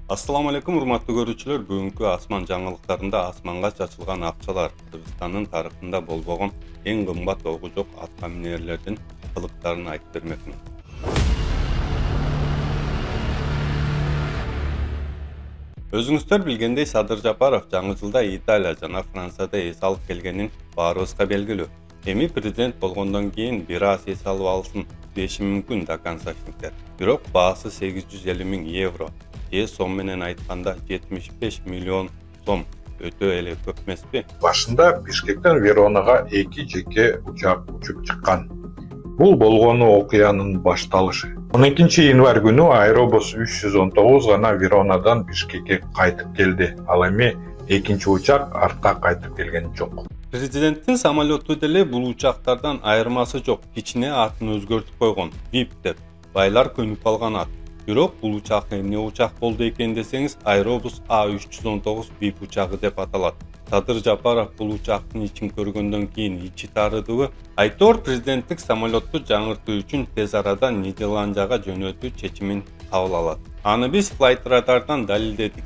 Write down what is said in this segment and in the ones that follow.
Assalamu alaikum urmatlı görүүчүлөр. Бүгүнкү асман жаңылыктарында асманга чачылган акчалар Кыргызстандын тарыхында болбогон эң кымбат огу жок аткаминерлердин кылыктарын айтып бермекмин. Өзүңүздөр билгендей Садыр Жапаров жаңы жылда Италия жана Францияда эс алып келгенин баарыбызга белгилүү. Эми президент болгондон кийин бир аз эс алып алсын деши мүмкүн доконцовщиктер. Бирок баасы 850 000 евро. Сом менен айтканда 75 миллион сом өтө эле көп эмеспи? Башында Бишкектен Веронага 2 жеке учак учуп чыккан. Бул болгону окуянын башталышы. 12 январь күнү Аэробус 319 гана Веронадан Бишкекке кайтып келди. Ал эми экинчи учак артка кайтып келген жок. Президенттин самолету деле бул учактардан айырмасы жок. Кичине атын өзгөртүп койгон. VIP деп. Байлар көнүп алган ат. Бирок бул учак эмне учак болду экен десеңиз, Аэробус A319 VIP учагы деп аталат. Садыр Жапаров бул учактын ичин көргөндөн кийин ичи тарыдыбы? Айтор президенттик самолетту жаңыртуу үчүн тез арада Нидерландияга жөнөтүү чечимин кабыл алат. Аны биз Flight Radar'дан далилдедик.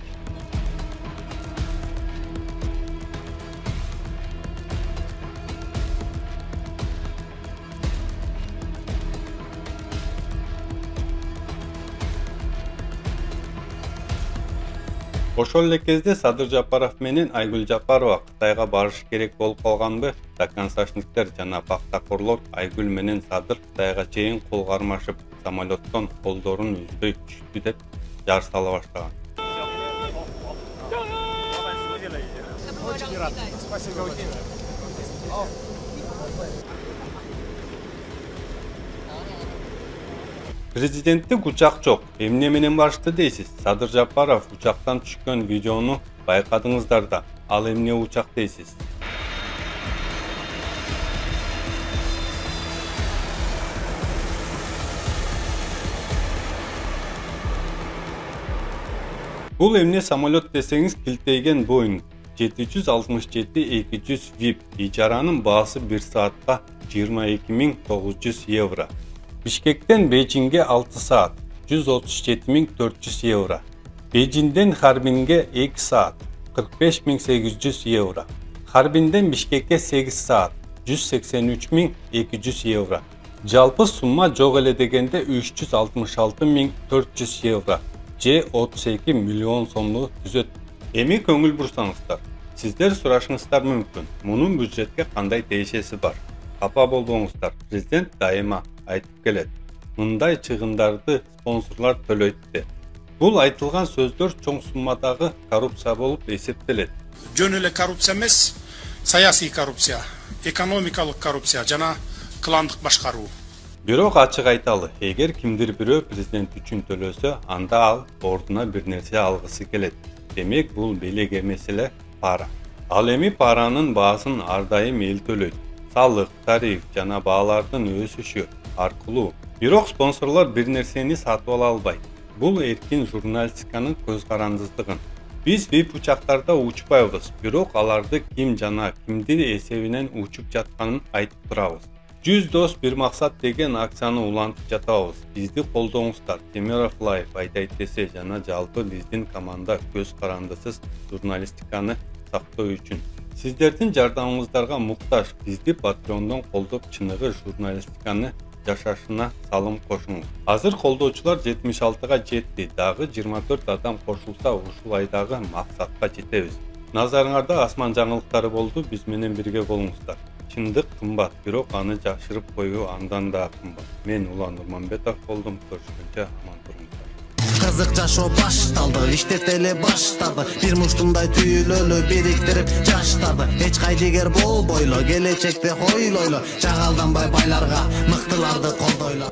Ошол эле кезде Садыр Жапаров менен Айгүл Жапарова Кытайга барыш керек болуп калганбы? Доконцовщиктер жана пактакорлор Айгүл менен Садыр Кытайга чейин кол кармашып, самолеттон колдорун үзбөй түштү деп жар сала баштаган. Президенттик учак жок. Эмне менен барышты дейсиз? Садыр Жапаров учактан түшкөн видеону байкадыңыздар да. Ал эмне учак дейсиз? Бул эмне самолет десеңиз, килтейген Boeing 767-200 VIP. Ижаранын баасы 1 саатка 22 900 евро. Бишкектен Бейжиңге 6 саат 137 400 евро. Бейжиңден Харбинге 2 саат 45 800 евро. Харбинден Бишкекке 8 саат 183 200 евро. Жалпы сумма жок эле дегенде 366 400 евро. Же 32 миллион сомду түзөт. Эми көңүл бурсаңыздар, сиздер сурашыңыздар мүмкүн. Мунун бюджетке кандай тиешеси бар? Капа болбоңуздар. Президент дайыма айтып келет. Мындай чыгымдарды спонсорлар төлөйт деп. Бул айтылган сөздөр чоң суммадагы коррупция болуп эсептелет. Жөн эле коррупция эмес, саясий коррупция, экономикалык коррупция жана кландык башкаруу. Бирок ачык айталы, эгер кимдир бирөө президент үчүн төлөсө, анда ал ордуна бир нерсе алгысы келет. Демек бул белек эмес эле пара. Ал эми паранын баасын ар дайым эл төлөйт. Салык, тариф жана баалардын өсүшү аркылуу. Бирок спонсорлор бир нерсени сатып ала албайт. Бул эркин журналистиканын көз карандыздыгын. Биз VIP учактарда учпайбыз, бирок аларды ким жана кимдин эсебинен учуп жатканын айтып турабыз. 100 дос бир максат деген акцияны улантып жатабыз. Бизди колдоңуздар. Темиров Лайф айтайт десе жана жалпы биздин команда көз карандысыз журналистиканы сактоо үчүн. Сиздердин жардамыңыздарга муктаж. Бизди Patreon'дон колдоп чыныгы журналистиканы жашашына салым кошуңуз. Азыр колдоочулар 76га жетти. Дагы 24 адам кошулса ушул айдагы максатка жетебиз. Назарыңарда асман жаңылыктары болду. Биз менен бирге болуңуздар. Чындык кымбат, бирок аны жашырып коюу андан да кымбат. Мен Улан Нурманбетов болдум. Көрүшкөнчө аман туруңуздар. Кызык жашоо башталды, иштеп эле баштады. Бир муштумдай түйүлөлү бириктирип жаштарды. Эч кайдыгер болбойлу, келечекте хойлойлу. Жагалданбай байларга, мыктыларды колдойлу.